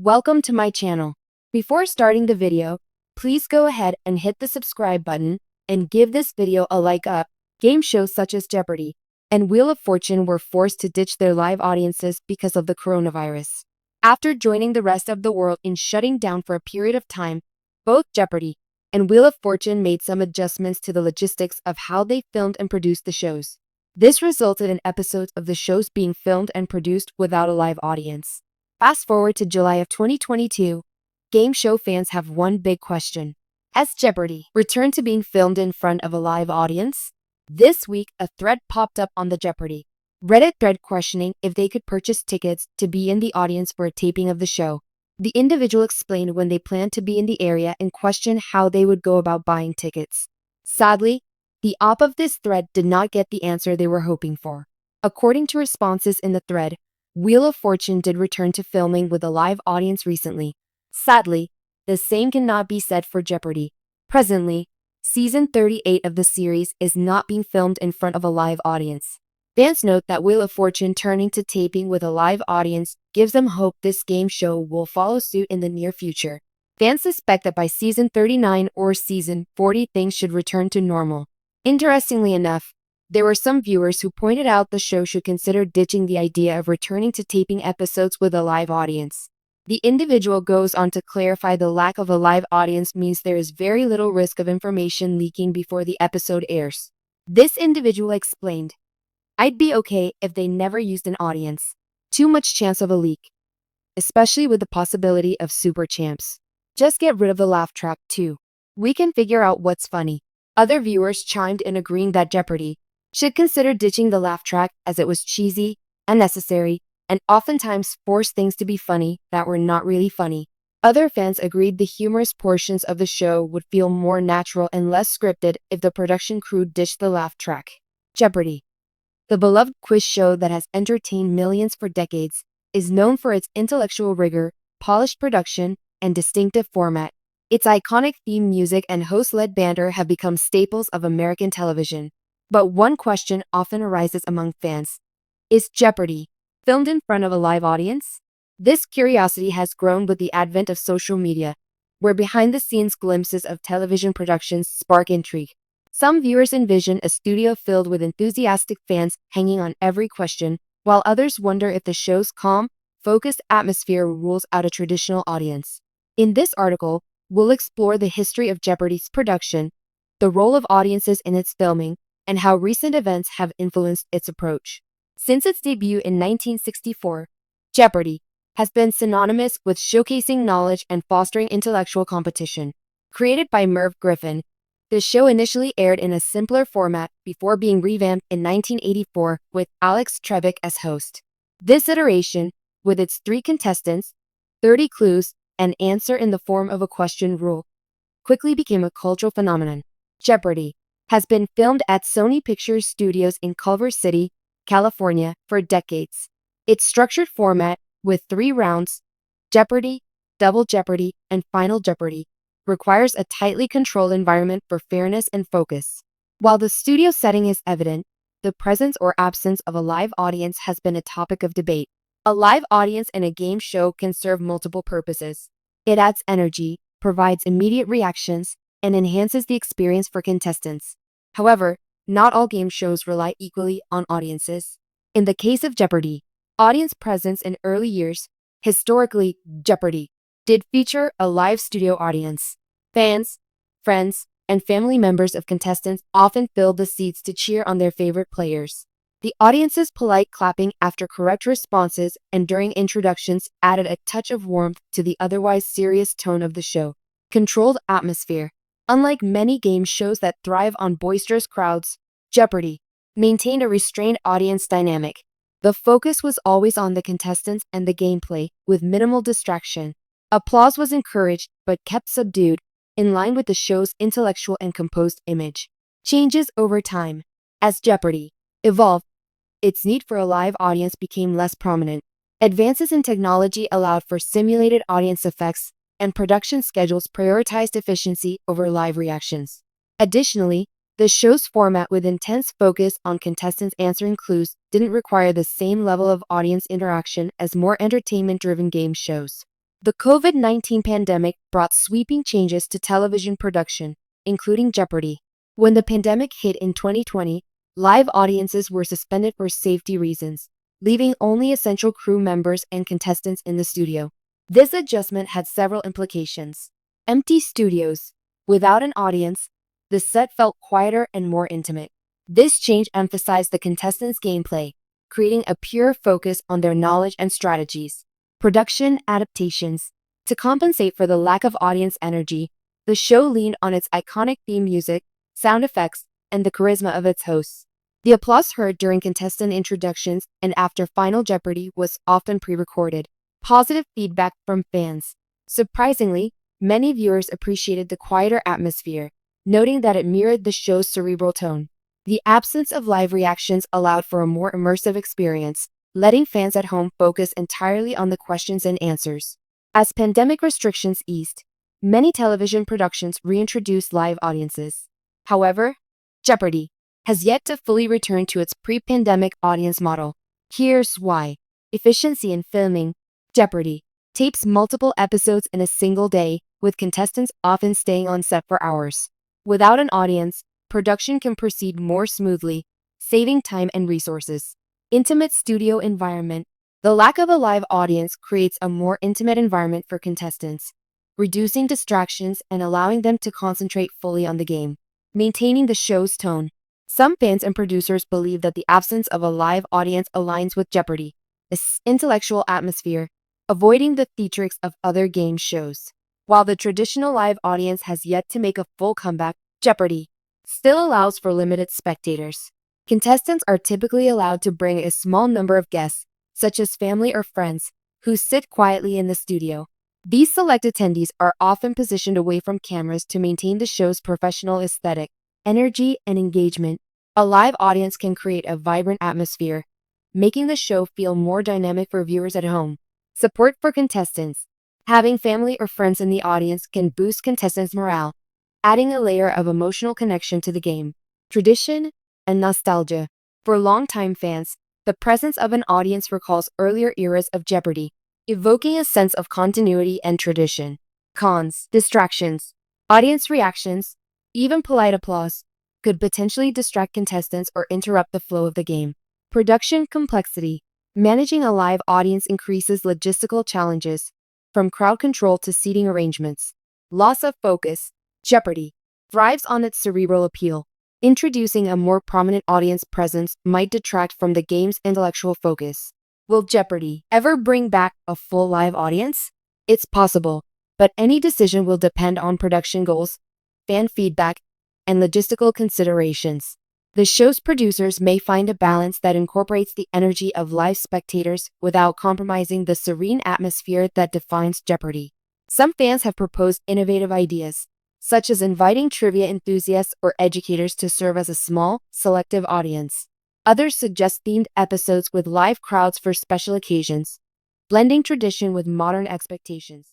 Welcome to my channel. Before starting the video, please go ahead and hit the subscribe button and give this video a like up. Game shows such as Jeopardy and Wheel of Fortune were forced to ditch their live audiences because of the coronavirus. After joining the rest of the world in shutting down for a period of time, both Jeopardy and Wheel of Fortune made some adjustments to the logistics of how they filmed and produced the shows. This resulted in episodes of the shows being filmed and produced without a live audience. Fast forward to July of 2022, game show fans have one big question. Has Jeopardy returned to being filmed in front of a live audience? This week, a thread popped up on the Jeopardy Reddit thread questioning if they could purchase tickets to be in the audience for a taping of the show. The individual explained when they planned to be in the area and questioned how they would go about buying tickets. Sadly, the op of this thread did not get the answer they were hoping for. According to responses in the thread, Wheel of Fortune did return to filming with a live audience recently. Sadly, the same cannot be said for Jeopardy! Presently, Season 38 of the series is not being filmed in front of a live audience. Fans note that Wheel of Fortune turning to taping with a live audience gives them hope this game show will follow suit in the near future. Fans suspect that by Season 39 or Season 40 things should return to normal. Interestingly enough, there were some viewers who pointed out the show should consider ditching the idea of returning to taping episodes with a live audience. The individual goes on to clarify the lack of a live audience means there is very little risk of information leaking before the episode airs. This individual explained, "I'd be okay if they never used an audience. Too much chance of a leak, especially with the possibility of super champs. Just get rid of the laugh track too. We can figure out what's funny." Other viewers chimed in agreeing that Jeopardy should consider ditching the laugh track as it was cheesy, unnecessary, and oftentimes forced things to be funny that were not really funny. Other fans agreed the humorous portions of the show would feel more natural and less scripted if the production crew ditched the laugh track. Jeopardy! The beloved quiz show that has entertained millions for decades is known for its intellectual rigor, polished production, and distinctive format. Its iconic theme music and host-led banter have become staples of American television. But one question often arises among fans. Is Jeopardy filmed in front of a live audience? This curiosity has grown with the advent of social media, where behind-the-scenes glimpses of television productions spark intrigue. Some viewers envision a studio filled with enthusiastic fans hanging on every question, while others wonder if the show's calm, focused atmosphere rules out a traditional audience. In this article, we'll explore the history of Jeopardy's production, the role of audiences in its filming, and how recent events have influenced its approach. Since its debut in 1964, Jeopardy has been synonymous with showcasing knowledge and fostering intellectual competition. Created by Merv Griffin, the show initially aired in a simpler format before being revamped in 1984 with Alex Trebek as host. This iteration, with its 3 contestants, 30 clues, and answer in the form of a question rule, quickly became a cultural phenomenon. Jeopardy! Has been filmed at Sony Pictures Studios in Culver City, California, for decades. Its structured format, with 3 rounds, Jeopardy, Double Jeopardy, and Final Jeopardy, requires a tightly controlled environment for fairness and focus. While the studio setting is evident, the presence or absence of a live audience has been a topic of debate. A live audience in a game show can serve multiple purposes. It adds energy, provides immediate reactions, and enhances the experience for contestants. However, not all game shows rely equally on audiences. In the case of Jeopardy! Audience presence in early years, historically, Jeopardy! Did feature a live studio audience. Fans, friends, and family members of contestants often filled the seats to cheer on their favorite players. The audience's polite clapping after correct responses and during introductions added a touch of warmth to the otherwise serious tone of the show. Controlled atmosphere. Unlike many game shows that thrive on boisterous crowds, Jeopardy! Maintained a restrained audience dynamic. The focus was always on the contestants and the gameplay, with minimal distraction. Applause was encouraged but kept subdued, in line with the show's intellectual and composed image. Changes over time. As Jeopardy! Evolved, its need for a live audience became less prominent. Advances in technology allowed for simulated audience effects, and production schedules prioritized efficiency over live reactions. Additionally, the show's format with intense focus on contestants answering clues didn't require the same level of audience interaction as more entertainment-driven game shows. The COVID-19 pandemic brought sweeping changes to television production, including Jeopardy! When the pandemic hit in 2020, live audiences were suspended for safety reasons, leaving only essential crew members and contestants in the studio. This adjustment had several implications. Empty studios. Without an audience, the set felt quieter and more intimate. This change emphasized the contestants' gameplay, creating a pure focus on their knowledge and strategies. Production adaptations. To compensate for the lack of audience energy, the show leaned on its iconic theme music, sound effects, and the charisma of its hosts. The applause heard during contestant introductions and after Final Jeopardy was often pre-recorded. Positive feedback from fans. Surprisingly, many viewers appreciated the quieter atmosphere, noting that it mirrored the show's cerebral tone. The absence of live reactions allowed for a more immersive experience, letting fans at home focus entirely on the questions and answers. As pandemic restrictions eased, many television productions reintroduced live audiences. However, Jeopardy! Has yet to fully return to its pre-pandemic audience model. Here's why. Efficiency in filming. Jeopardy! Tapes multiple episodes in a single day, with contestants often staying on set for hours. Without an audience, production can proceed more smoothly, saving time and resources. Intimate studio environment. The lack of a live audience creates a more intimate environment for contestants, reducing distractions and allowing them to concentrate fully on the game. Maintaining the show's tone. Some fans and producers believe that the absence of a live audience aligns with Jeopardy's intellectual atmosphere, avoiding the theatrics of other game shows. While the traditional live audience has yet to make a full comeback, Jeopardy! Still allows for limited spectators. Contestants are typically allowed to bring a small number of guests, such as family or friends, who sit quietly in the studio. These select attendees are often positioned away from cameras to maintain the show's professional aesthetic, energy, and engagement. A live audience can create a vibrant atmosphere, making the show feel more dynamic for viewers at home. Support for contestants. Having family or friends in the audience can boost contestants' morale, adding a layer of emotional connection to the game. Tradition and nostalgia. For longtime fans, the presence of an audience recalls earlier eras of Jeopardy! Evoking a sense of continuity and tradition. Cons. Distractions. Audience reactions, even polite applause, could potentially distract contestants or interrupt the flow of the game. Production complexity. Managing a live audience increases logistical challenges, from crowd control to seating arrangements. Loss of focus. Jeopardy! Thrives on its cerebral appeal. Introducing a more prominent audience presence might detract from the game's intellectual focus. Will Jeopardy! Ever bring back a full live audience? It's possible, but any decision will depend on production goals, fan feedback, and logistical considerations. The show's producers may find a balance that incorporates the energy of live spectators without compromising the serene atmosphere that defines Jeopardy! Some fans have proposed innovative ideas, such as inviting trivia enthusiasts or educators to serve as a small, selective audience. Others suggest themed episodes with live crowds for special occasions, blending tradition with modern expectations.